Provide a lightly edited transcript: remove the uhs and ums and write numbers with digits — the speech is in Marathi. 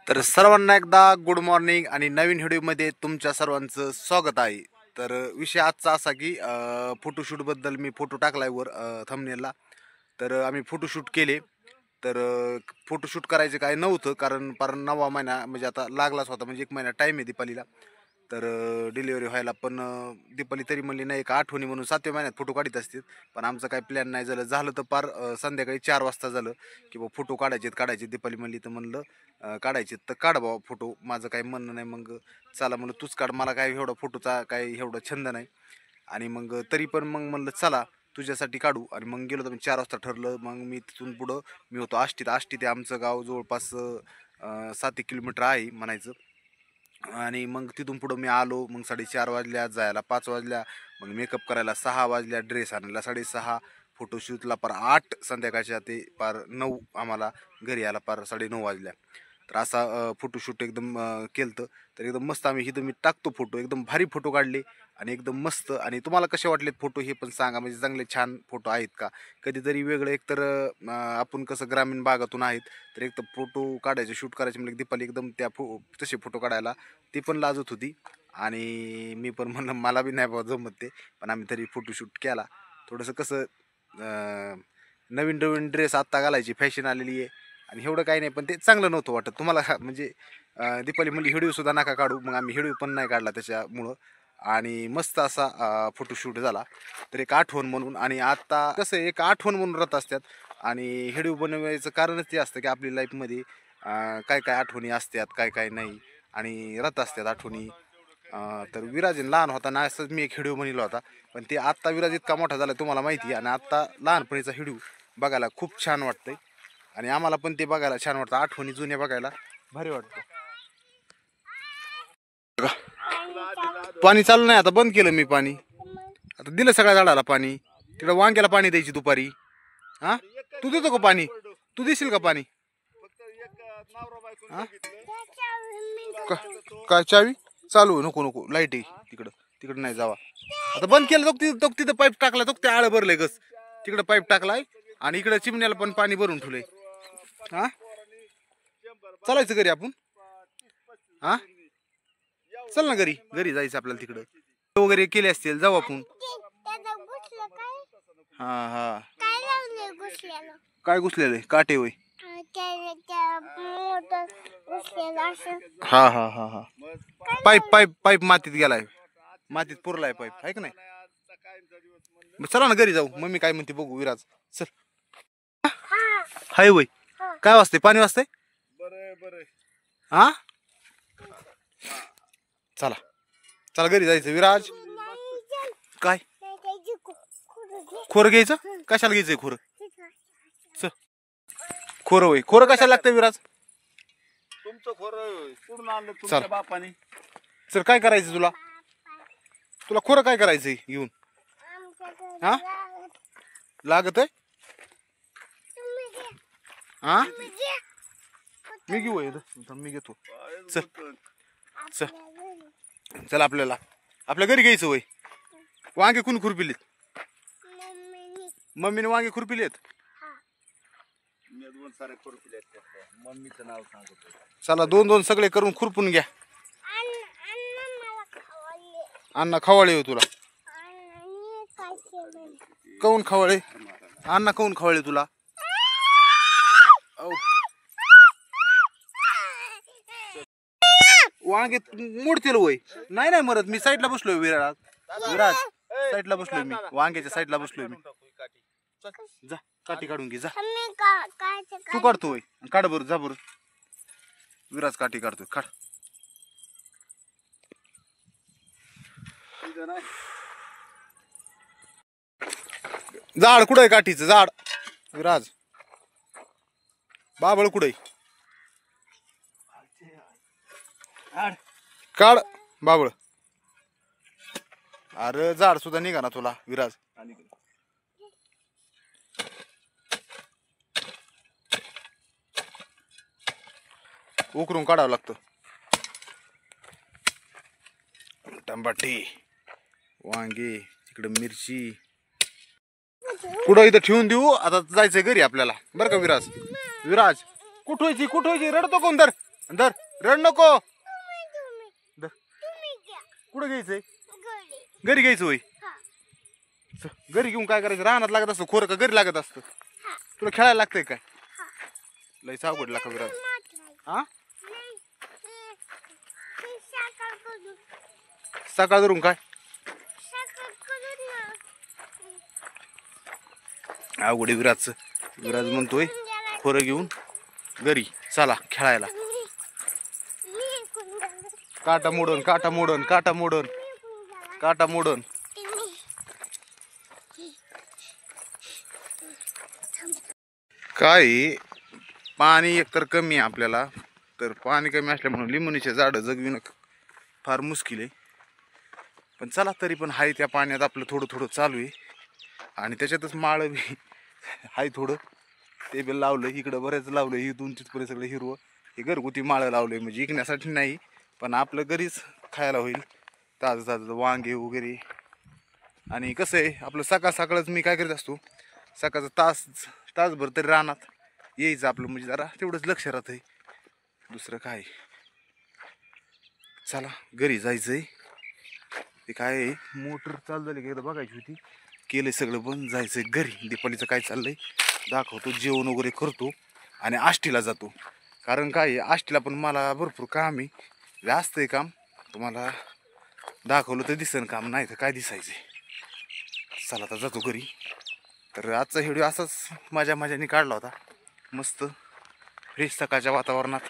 तर सर्वांना एकदा गुड मॉर्निंग आणि नवीन व्हिडिओमध्ये तुमच्या सर्वांचं स्वागत आहे। तर विषय आजचा असा की फोटोशूटबद्दल मी फोटो टाकलाय वर थंबनेलला। तर आम्ही फोटोशूट केले। तर फोटोशूट करायचं काय नव्हतं कारण 9वा महिना म्हणजे आता लागलाच होता, म्हणजे 1 महिना टाईम आहे दीपालीला। तर डिलिव्हरी व्हायला पण दीपाली तरी म्हणली नाही एक आठवणी म्हणून 7व्या महिन्यात फोटो काढत असतील, पण आमचं काही प्लॅन नाही झालं तर पार संध्याकाळी 4 वाजता झालं की बाबा फोटो काढायचे। दीपाली म्हणली तर म्हणलं काढायचे तर काढ बाबा फोटो, माझं काही म्हणणं नाही। मग चला म्हणलं तूच काढ, मला काय एवढा फोटोचा काही एवढा छंद नाही। आणि मग तरी पण मग म्हणलं चला तुझ्यासाठी काढू। आणि मग गेलो तर 4 वाजता ठरलं। मग मी तिथून पुढं मी होतो आष्टी ते आमचं गाव जवळपास 7 किलोमीटर आहे म्हणायचं। आणि मग तिथून पुढं मी आलो, मग 4:30 वाजल्या, जायला 5 वाजल्या, मग मेकअप करायला 6 वाजल्या, ड्रेस आणायला 6:30, फोटोशूटला पार 8 संध्याकाळच्या ते पार 9 आम्हाला घरी यायला पार 9:30 वाजल्या। तर असा फोटोशूट एकदम केलं। तर एकदम मस्त आम्ही इथं मी टाकतो फोटो, एकदम भारी फोटो काढले आणि एकदम मस्त। आणि तुम्हाला कसे वाटलेत फोटो हे पण सांगा, म्हणजे चांगले छान फोटो आहेत का कधीतरी वेगळं। एक तर आपण कसं ग्रामीण भागातून आहेत, तर एक तर फोटो काढायचे शूट करायचे म्हणजे दीपाली एकदम त्या तसे फोटो काढायला ती पण लाजत होती। आणि मी पण म्हणलं मला बी नाही बाबा जमत ते, पण आम्ही तरी फोटोशूट केला। थोडंसं कसं नवीन ड्रेस आत्ता घालायची फॅशन आलेली आहे आणि एवढं काही नाही, पण ते चांगलं नव्हतं वाटत तुम्हाला म्हणजे दीपाली म्हणली व्हिडिओसुद्धा नका काढू, मग आम्ही व्हिडिओ पण नाही काढला त्याच्यामुळं। आणि मस्त असा फोटोशूट झाला। तर एक आठवण म्हणून, आणि आता कसं एक आठवण म्हणून राहत असतात। आणि व्हिडिओ बनवायचं कारणच ते असतं की आपली लाईफमध्ये काय काय आठवणी असतात, काय काय नाही, आणि राहत असतात आठवणी। तर विराज लहान होताना असंच मी एक व्हिडिओ बनवला होता, पण ते आत्ता विराज इतका मोठा झाला तुम्हाला माहिती आहे, आणि आत्ता लहानपणीचा व्हिडिओ बघायला खूप छान वाटतंय। आणि आम्हाला पण ते बघायला छान वाटतं, आठवणी जुन्या बघायला भारी वाटतं। पाणी चालू नाही, आता बंद केलं मी पाणी, आता दिलं सगळ्या झाडाला पाणी। तिकडं वांग्याला पाणी द्यायची दुपारी। हा तू देतो का पाणी? तू देशील का पाणी? काय चावी चालू नको लाईट आहे तिकडं नाही जावा। आता बंद केलं तो तिथं पाईप टाकला, तो ते आळं भरलंय गस, तिकडं पाईप टाकलाय आणि इकडं चिमण्याला पण पाणी भरून ठेवलंय। हा चालायचं घरी आपण, हा चल ना घरी जायचं आपल्याला, तिकडं वगैरे केले असतील जाऊ आपण। हा काय घुसलेलं काटे होय? हा पाईप मातीत गेलाय, मातीत पुरलाय पाईप, आहे का नाही? चला ना घरी जाऊ, मम्मी काय म्हणते बघू। विराज चल। हाय वय काय वाजते? पाणी वाजते? हा चला घरी जायचं विराज। काय खोर घ्यायचं? कशाला घ्यायचंय खोर? खोर होय, खोर कशाला लागतं विराज? तुमचं खोर कुठून आणलं तुमच्या बापाने? सर काय करायचं तुला खोर काय करायचंय घेऊन? हा लागत आहे? हा मी घेऊ, मी घेतो। चल आपल्या घरी घ्यायचं होय। वांगे कोण खुरपिलेत? मम्मीने वांगे खुरपिलेत? मम्मीचं नाव सांगतो। चला 2-2 सगळे करून खुरपून घ्या। अण्णा खवाळे हो तुला? काऊन खवाळे? अण्णा काऊन खवाळे तुला? वांगे मोडतील वय? नाही मरत, मी साईडला बसलोय विराज साईडला बसलोय मी, वांग्याच्या साईडला बसलोय मी। जा काठी काढून घे जा। तू काढतोय? काढ बरं, जा बरं। विराज काठी काढतोय, काढ। झाड कुठं आहे? काठीचं झाड विराज, बाबळ कुठे? काढ बाबळ। अरे झाड सुद्धा निघा ना तुला विराज। उकरून काढावं लागतं। टमाटे, वांगे, इकडे मिरची, पुढं इथं ठेवून देऊ। आता जायचंय घरी आपल्याला बरं का विराज? कुठं व्हायची रडतो कोण तर? धर रड नको धर. कुठं घ्यायचंय घरी घ्यायचं होय घरी घेऊन काय करायचं रानात लागत असतं खोरं का घरी लागत असतं तुला खेळायला लागतंय काय लय अवघड लागतं विराज हा सकाळ धरून काय अवघड विराजचं विराज म्हणतोय खोरं घेऊन घरी चला खेळायला काटा मोडन काटा मोडन काटा मोडन काटा मोडन काय पाणी एकतर कमी आहे आपल्याला तर पाणी कमी असल्यामुळे लिंबणीचे झाडं जगविणं फार मुश्किल आहे पण चला तरी पण हाय त्या पाण्यात आपलं थोडं थोडं चालू आहे आणि त्याच्यातच माळ बी हाय थोडं ते बी लावलं इकडं बरेच लावलं ही दोन तिथपर्यंत सगळं हिरवं हे घरगुती माळं लावले म्हणजे विकण्यासाठी नाही पण आपलं घरीच खायला होईल ताजं ताजं वांगे वगैरे आणि कसं आहे आपलं सकाळ सकाळच मी काय करीत असतो सकाळचं तासभर तरी रानात यायचं आपलं म्हणजे जरा तेवढंच लक्ष राहत आहे दुसरं काय चला घरी जायचंय ते काय मोटर चालू झाली की एकदा बघायची होती केलंय सगळं बंद जायचंय घरी दीपालीचं काय चाललंय दाखवतो जेवण वगैरे करतो आणि आष्टीला जातो कारण काय आष्टीला पण मला भरपूर काम आहे जास्त आहे काम तुम्हाला दाखवलं तर दिसन काम नाही तर काय दिसायचंय चला आता जातो घरी तर आजचा व्हिडिओ असाच माझ्याने काढला होता मस्त फ्रेश सकाळच्या वातावरणात